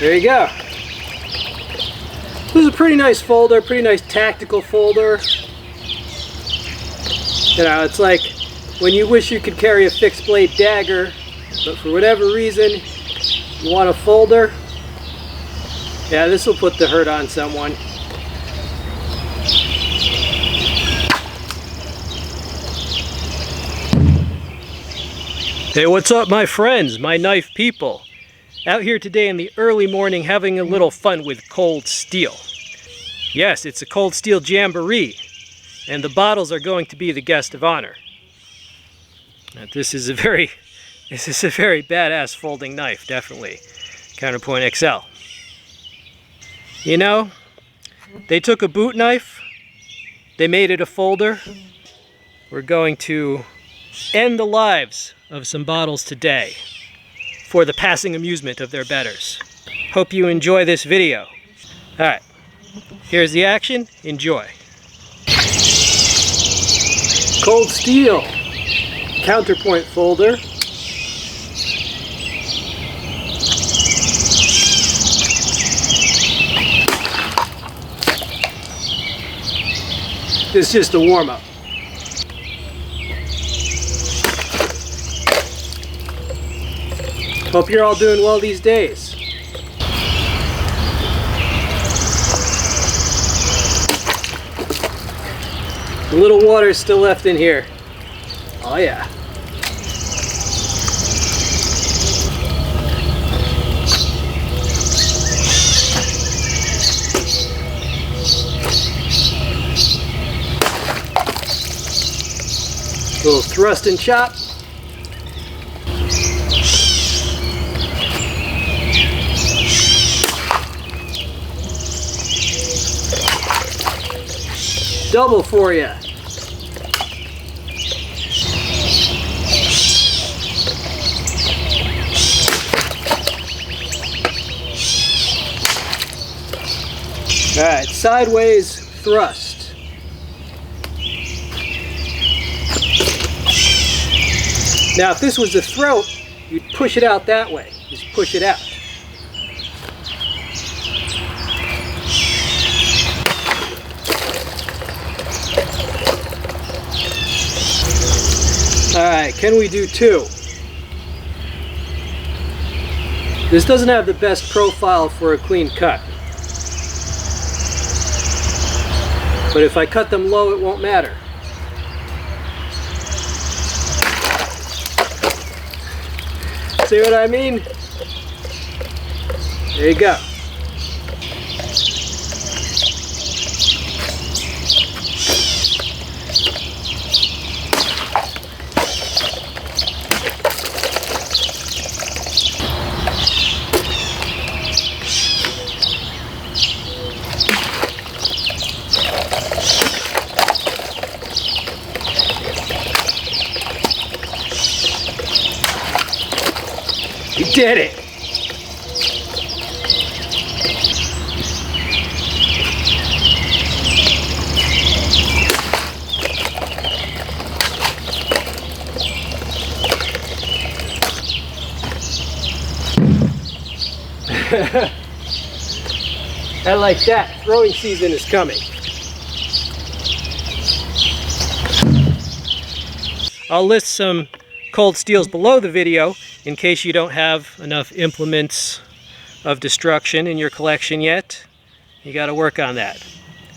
There you go. This is a pretty nice folder, pretty nice tactical folder. You know, it's like when you wish you could carry a fixed blade dagger, but for whatever reason you want a folder. Yeah, this will put the hurt on someone. Hey, what's up my friends, my knife people? Out here today in the early morning having a little fun with cold steel. Yes, it's a cold steel jamboree, and the bottles are going to be the guest of honor. Now, this is a very badass folding knife, definitely. Counterpoint XL. You know, they took a boot knife, they made it a folder. We're going to end the lives of some bottles today for the passing amusement of their betters. Hope you enjoy this video. Alright, here's the action. Enjoy. Cold steel counterpoint folder. This is just a warm-up. Hope you're all doing well these days. A little water is still left in here. Oh yeah. A little thrust and chop. Double for you. Alright, sideways thrust. Now if this was the throat, you'd push it out that way. Just push it out. Alright, can we do two? This doesn't have the best profile for a clean cut. But if I cut them low, it won't matter. See what I mean? There you go. You did it! I like that. Throwing season is coming. I'll list some cold steels below the video in case you don't have enough implements of destruction in your collection yet. You got to work on that.